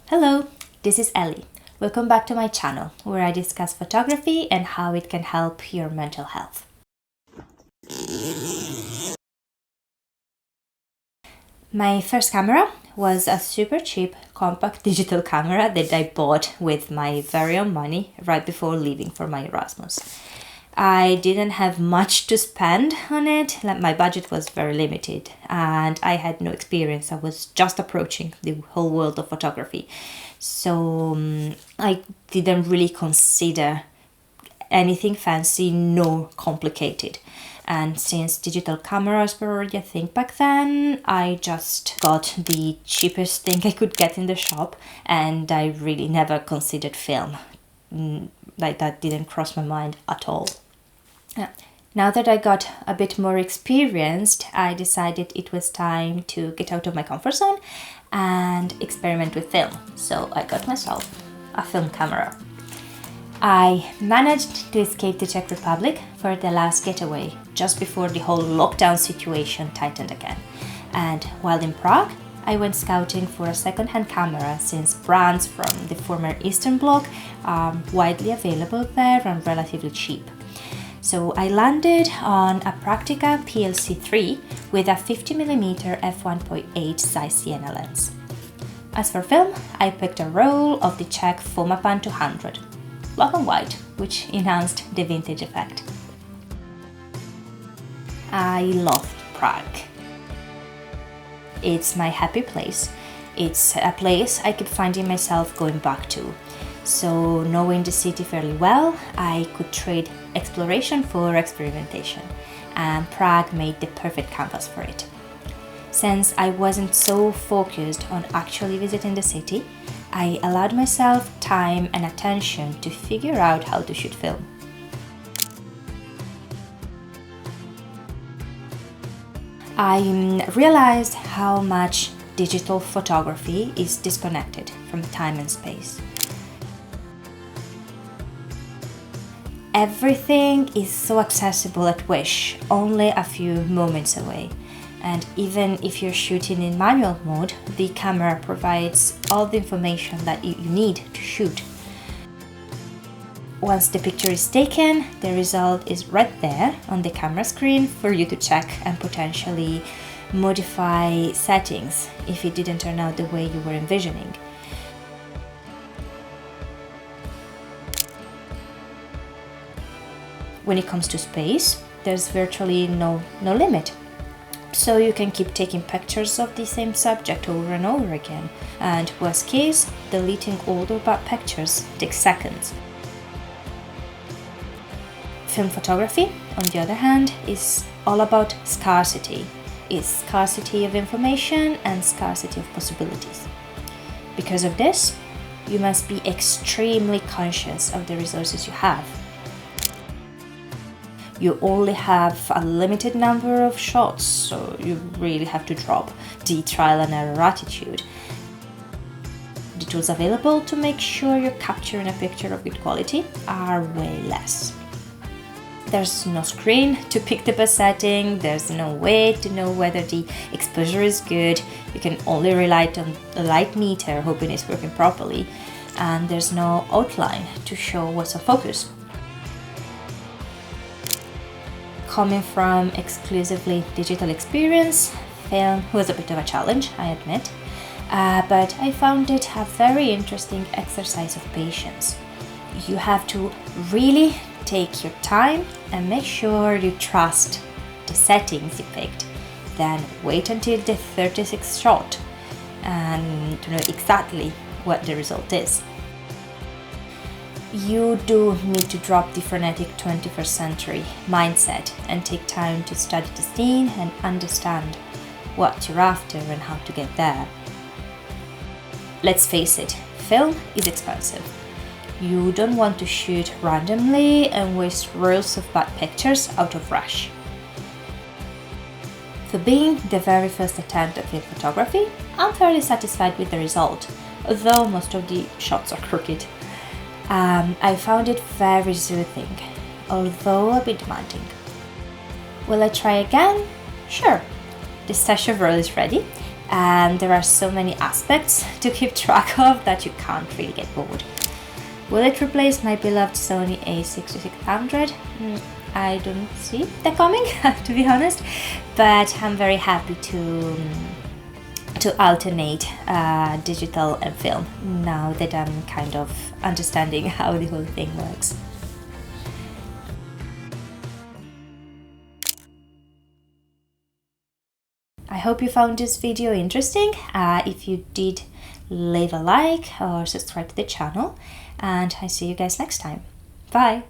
Hello, this is Ellie. Welcome back to my channel, where I discuss photography and how it can help your mental health. My first camera was a super cheap compact digital camera that I bought with my very own money right before leaving for my Erasmus. I didn't have much to spend on it, my budget was very limited and I had no experience. I was just approaching the whole world of photography. So I didn't really consider anything fancy nor complicated. And since digital cameras were already a thing back then, I just got the cheapest thing I could get in the shop and I really never considered film. Like that didn't cross my mind at all. Now that I got a bit more experienced, I decided it was time to get out of my comfort zone and experiment with film. So I got myself a film camera. I managed to escape the Czech Republic for the last getaway, just before the whole lockdown situation tightened again. And while in Prague, I went scouting for a second-hand camera, since brands from the former Eastern Bloc are widely available there and relatively cheap. So I landed on a Praktica PLC3 with a 50mm f1.8 size Sienna lens. As for film, I picked a roll of the Czech Fomapan 200, black and white, which enhanced the vintage effect. I loved Prague. It's my happy place. It's a place I keep finding myself going back to. So, knowing the city fairly well, I could trade exploration for experimentation, and Prague made the perfect canvas for it. Since I wasn't so focused on actually visiting the city, I allowed myself time and attention to figure out how to shoot film. I realized how much digital photography is disconnected from time and space. Everything is so accessible at wish, only a few moments away. And even if you're shooting in manual mode, the camera provides all the information that you need to shoot. Once the picture is taken, the result is right there on the camera screen for you to check and potentially modify settings if it didn't turn out the way you were envisioning. When it comes to space, there's virtually no limit. So you can keep taking pictures of the same subject over and over again, and worst case, deleting old or bad pictures takes seconds. Film photography, on the other hand, is all about scarcity. It's scarcity of information and scarcity of possibilities. Because of this, you must be extremely conscious of the resources you have. You only have a limited number of shots, so you really have to drop the trial and error attitude. The tools available to make sure you're capturing a picture of good quality are way less. There's no screen to pick the best setting, there's no way to know whether the exposure is good, you can only rely on the light meter hoping it's working properly, and there's no outline to show what's on focus. Coming from exclusively digital experience, film was a bit of a challenge, I admit, but I found it a very interesting exercise of patience. You have to really take your time and make sure you trust the settings you picked, then wait until the 36th shot and to know exactly what the result is. You do need to drop the frenetic 21st century mindset and take time to study the scene and understand what you're after and how to get there. Let's face it, film is expensive. You don't want to shoot randomly and waste rolls of bad pictures out of rush. For being the very first attempt at film photography, I'm fairly satisfied with the result, although most of the shots are crooked. I found it very soothing, although a bit demanding. Will I try again? Sure. The stash of roll is ready, and there are so many aspects to keep track of that you can't really get bored. Will it replace my beloved Sony A6600? I don't see that coming, to be honest, but I'm very happy to alternate digital and film now that I'm kind of understanding how the whole thing works. I hope you found this video interesting. If you did, leave a like or subscribe to the channel, and I see you guys next time. Bye!